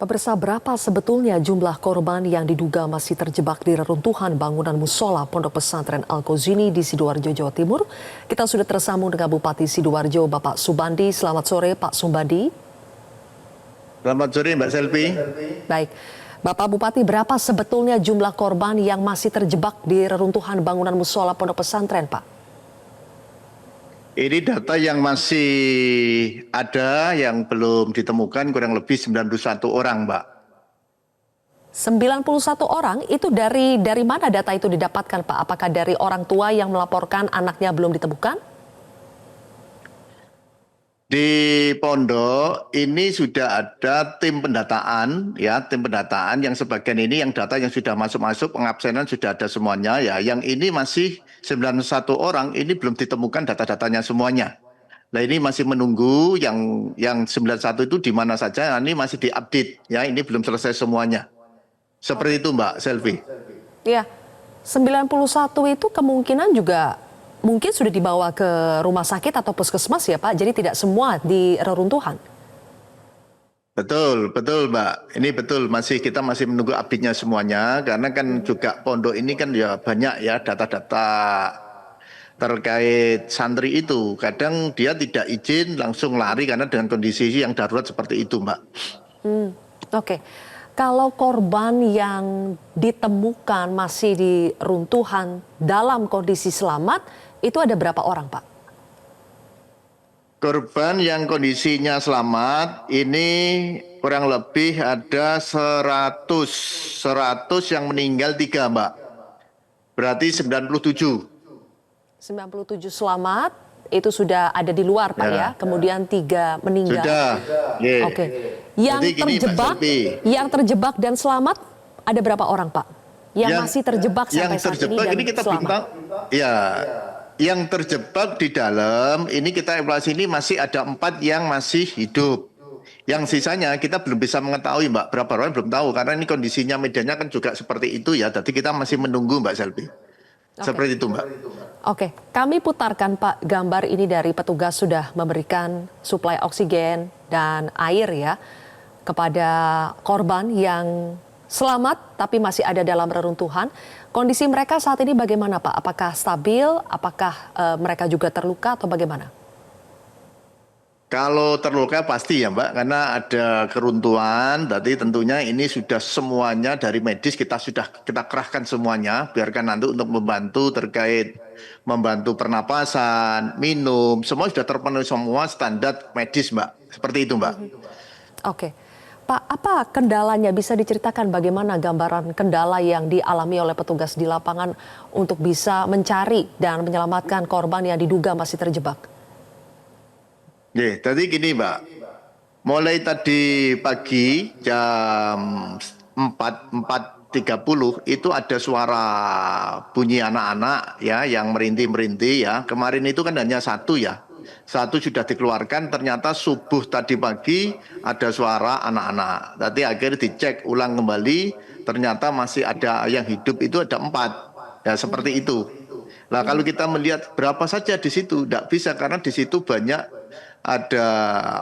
Pemirsa, berapa sebetulnya jumlah korban yang diduga masih terjebak di reruntuhan bangunan musola Pondok Pesantren Al-Ghazini di Sidoarjo, Jawa Timur? Kita sudah tersambung dengan Bupati Sidoarjo, Bapak Subandi. Selamat sore, Pak Subandi. Selamat sore, Mbak Selvi. Baik, Bapak Bupati, berapa sebetulnya jumlah korban yang masih terjebak di reruntuhan bangunan musola Pondok Pesantren, Pak? Ini data yang masih ada yang belum ditemukan kurang lebih 91 orang, Mbak. 91 orang itu dari mana data itu didapatkan, Pak? Apakah dari orang tua yang melaporkan anaknya belum ditemukan? Di pondok ini sudah ada tim pendataan, ya, tim pendataan yang sebagian ini yang data yang sudah masuk-masuk, pengabsenan sudah ada semuanya, ya. Yang ini masih 91 orang, ini belum ditemukan data-datanya semuanya. Nah, ini masih menunggu yang 91 itu di mana saja, ini masih diupdate, ya, ini belum selesai semuanya. Seperti itu, Mbak Selvi. Iya, 91 itu kemungkinan juga mungkin sudah dibawa ke rumah sakit atau puskesmas ya Pak, jadi tidak semua di reruntuhan. Betul, betul Mbak. Ini betul, kita masih menunggu update-nya semuanya, karena kan juga pondok ini kan ya banyak ya data-data terkait santri itu. Kadang dia tidak izin langsung lari karena dengan kondisi yang darurat seperti itu, Mbak. Oke. Kalau korban yang ditemukan masih di runtuhan dalam kondisi selamat, itu ada berapa orang, Pak? Korban yang kondisinya selamat ini kurang lebih ada 100 yang meninggal 3, Mbak. Berarti 97. 97 selamat, itu sudah ada di luar, Pak ya. Kemudian 3 meninggal. Sudah. Yeah. Oke. Yang terjebak dan selamat ada berapa orang, Pak? Yang masih terjebak sampai saat ini dan ini kita belum tahu. Ya. Yang terjebak di dalam ini kita evaluasi ini masih ada 4 yang masih hidup. Yang sisanya kita belum bisa mengetahui, Mbak, berapa orang belum tahu karena ini kondisinya medannya kan juga seperti itu ya. Jadi kita masih menunggu, Mbak Selvi. Seperti itu, Mbak. Oke, kami putarkan Pak gambar ini dari petugas sudah memberikan suplai oksigen dan air ya kepada korban yang selamat tapi masih ada dalam reruntuhan. Kondisi mereka saat ini bagaimana Pak? Apakah stabil? Apakah mereka juga terluka atau bagaimana? Kalau terluka pasti ya Mbak, karena ada keruntuhan, berarti tentunya ini sudah semuanya dari medis kita kerahkan semuanya, biarkan nanti untuk membantu terkait membantu pernapasan, minum, semua sudah terpenuhi semua standar medis Mbak, seperti itu Mbak. Oke. Pak, apa kendalanya? Bisa diceritakan bagaimana gambaran kendala yang dialami oleh petugas di lapangan untuk bisa mencari dan menyelamatkan korban yang diduga masih terjebak? Tadi gini Mbak, mulai tadi pagi jam 4.30 itu ada suara bunyi anak-anak ya yang merintih-merintih ya. Kemarin itu kan hanya satu ya. Satu sudah dikeluarkan, ternyata subuh tadi pagi ada suara anak-anak. Tadi akhirnya dicek ulang kembali, ternyata masih ada yang hidup itu ada 4. Ya seperti itu. Nah kalau kita melihat berapa saja di situ, tidak bisa karena di situ banyak ada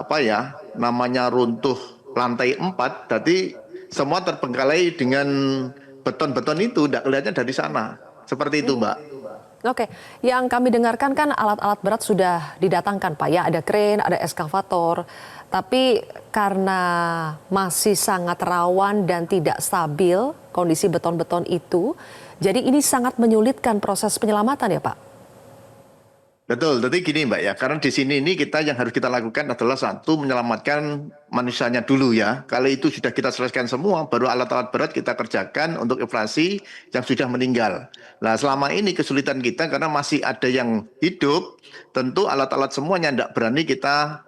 apa ya namanya runtuh lantai 4, jadi semua terbengkalai dengan beton-beton itu, tidak kelihatan dari sana. Seperti itu Mbak. Oke, yang kami dengarkan kan alat-alat berat sudah didatangkan Pak ya, ada kren, ada eskavator. Tapi karena masih sangat rawan dan tidak stabil kondisi beton-beton itu, jadi ini sangat menyulitkan proses penyelamatan ya Pak? Betul, jadi gini Mbak ya, karena di sini ini yang harus kita lakukan adalah satu menyelamatkan manusianya dulu ya. Kalau itu sudah kita selesaikan semua, baru alat-alat berat kita kerjakan untuk evakuasi yang sudah meninggal. Nah selama ini kesulitan kita karena masih ada yang hidup, tentu alat-alat semuanya tidak berani kita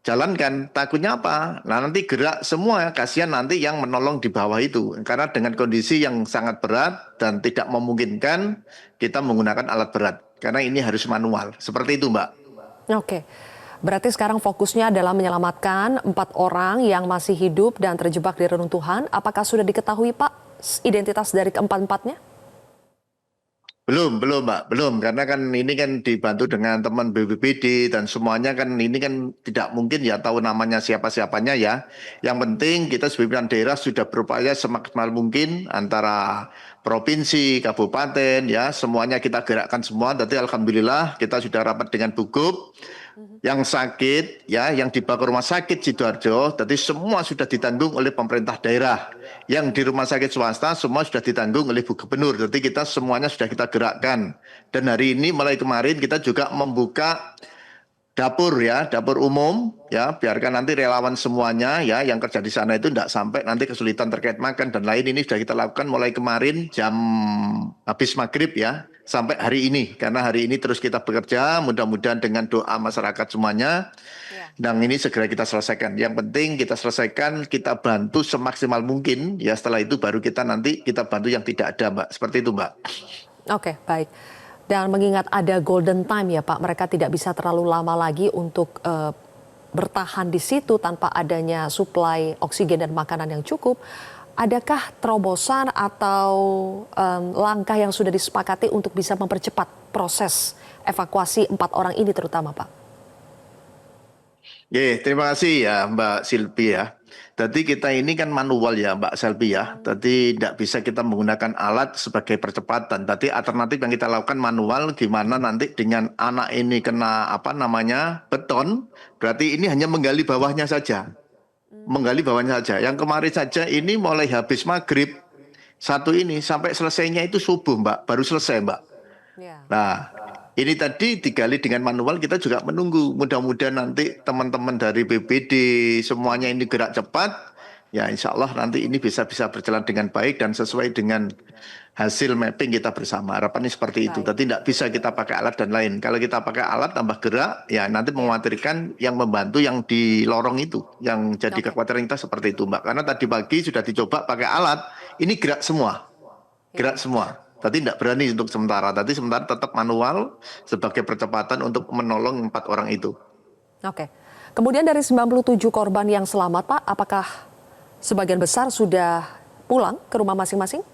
jalankan. Takutnya apa? Nah nanti gerak semua, kasihan nanti yang menolong di bawah itu. Karena dengan kondisi yang sangat berat dan tidak memungkinkan kita menggunakan alat berat. Karena ini harus manual. Seperti itu Mbak. Oke, berarti sekarang fokusnya adalah menyelamatkan 4 orang yang masih hidup dan terjebak di reruntuhan. Apakah sudah diketahui Pak identitas dari keempat-empatnya? Belum Mbak, belum. Karena kan ini kan dibantu dengan teman BPBD dan semuanya kan ini kan tidak mungkin ya tahu namanya siapa-siapanya ya. Yang penting kita sebagai pimpinan daerah sudah berupaya semaksimal mungkin antara provinsi, kabupaten ya, semuanya kita gerakkan semua. Tapi alhamdulillah kita sudah rapat dengan Bugub yang sakit ya, yang dibawa ke rumah sakit Sidoarjo, tadi semua sudah ditanggung oleh pemerintah daerah. Yang di rumah sakit swasta semua sudah ditanggung oleh Bu Gubernur. Jadi kita semuanya sudah kita gerakkan. Dan hari ini mulai kemarin kita juga membuka dapur ya, dapur umum ya, biarkan nanti relawan semuanya ya yang kerja di sana itu tidak sampai nanti kesulitan terkait makan dan lain. Ini sudah kita lakukan mulai kemarin jam habis maghrib ya sampai hari ini, karena hari ini terus kita bekerja, mudah-mudahan dengan doa masyarakat semuanya dan ini segera kita selesaikan. Yang penting kita selesaikan, kita bantu semaksimal mungkin ya, setelah itu baru kita nanti kita bantu yang tidak ada Mbak, seperti itu Mbak. Oke, baik. Dan mengingat ada golden time ya Pak, mereka tidak bisa terlalu lama lagi untuk bertahan di situ tanpa adanya suplai oksigen dan makanan yang cukup. Adakah terobosan atau langkah yang sudah disepakati untuk bisa mempercepat proses evakuasi 4 orang ini terutama Pak? Terima kasih ya Mbak Silvi ya. Tadi kita ini kan manual ya Mbak Silvi ya. Tadi tidak bisa kita menggunakan alat sebagai percepatan. Tadi alternatif yang kita lakukan manual, gimana nanti dengan anak ini kena apa namanya beton, berarti ini hanya menggali bawahnya saja. Menggali bawahnya saja. Yang kemarin saja ini mulai habis maghrib satu ini sampai selesainya itu subuh Mbak, baru selesai Mbak. Nah, ini tadi digali dengan manual, kita juga menunggu. Mudah-mudahan nanti teman-teman dari BPD semuanya ini gerak cepat. Ya insya Allah nanti ini bisa berjalan dengan baik dan sesuai dengan hasil mapping kita bersama. Harapannya seperti itu. Tapi tidak bisa kita pakai alat dan lain. Kalau kita pakai alat tambah gerak, ya nanti mengkhawatirkan yang membantu yang di lorong itu. Yang jadi kekhawatiran kita seperti itu Mbak. Karena tadi pagi sudah dicoba pakai alat, ini gerak semua. Gerak semua. Tadi tidak berani untuk sementara. Tadi sementara tetap manual sebagai percepatan untuk menolong 4 orang itu. Oke. Kemudian dari 97 korban yang selamat Pak, apakah sebagian besar sudah pulang ke rumah masing-masing?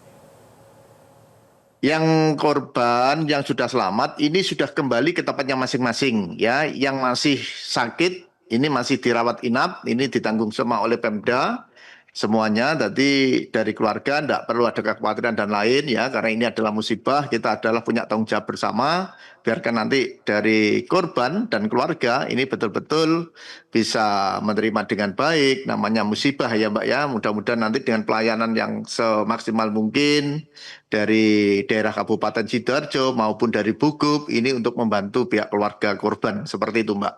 Yang korban yang sudah selamat ini sudah kembali ke tempatnya masing-masing ya. Yang masih sakit ini masih dirawat inap, ini ditanggung semua oleh Pemda. Semuanya tadi dari keluarga tidak perlu ada kekhawatiran dan lain ya, karena ini adalah musibah, kita adalah punya tanggung jawab bersama. Biarkan nanti dari korban dan keluarga ini betul-betul bisa menerima dengan baik, namanya musibah ya Mbak ya. Mudah-mudahan nanti dengan pelayanan yang semaksimal mungkin dari daerah Kabupaten Sidoarjo maupun dari Bugub ini untuk membantu pihak keluarga korban, seperti itu Mbak.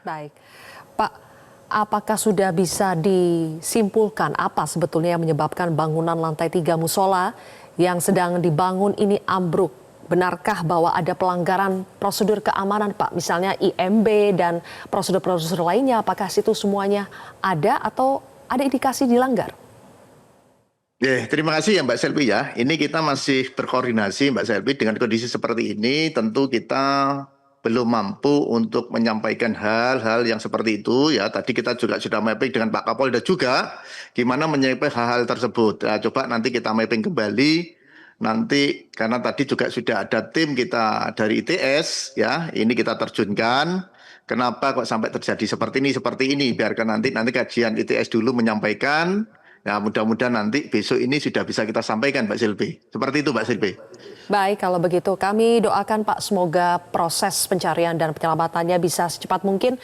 Baik, Pak, apakah sudah bisa disimpulkan apa sebetulnya yang menyebabkan bangunan lantai 3 musola yang sedang dibangun ini ambruk? Benarkah bahwa ada pelanggaran prosedur keamanan Pak? Misalnya IMB dan prosedur-prosedur lainnya, apakah situ semuanya ada atau ada indikasi dilanggar? Terima kasih ya Mbak Selvi ya. Ini kita masih berkoordinasi Mbak Selvi, dengan kondisi seperti ini tentu kita belum mampu untuk menyampaikan hal-hal yang seperti itu ya. Tadi kita juga sudah mapping dengan Pak Kapolda juga gimana menyampaikan hal-hal tersebut. Nah, coba nanti kita mapping kembali nanti, karena tadi juga sudah ada tim kita dari ITS ya. Ini kita terjunkan. Kenapa kok sampai terjadi seperti ini? Biarkan nanti kajian ITS dulu menyampaikan. Ya mudah-mudahan nanti besok ini sudah bisa kita sampaikan Mbak Silvi. Seperti itu Mbak Silvi. Baik, kalau begitu kami doakan Pak semoga proses pencarian dan penyelamatannya bisa secepat mungkin.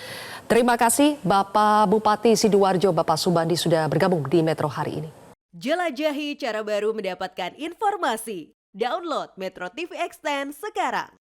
Terima kasih Bapak Bupati Sidoarjo, Bapak Subandi sudah bergabung di Metro hari ini. Jelajahi cara baru mendapatkan informasi. Download Metro TV Extend sekarang.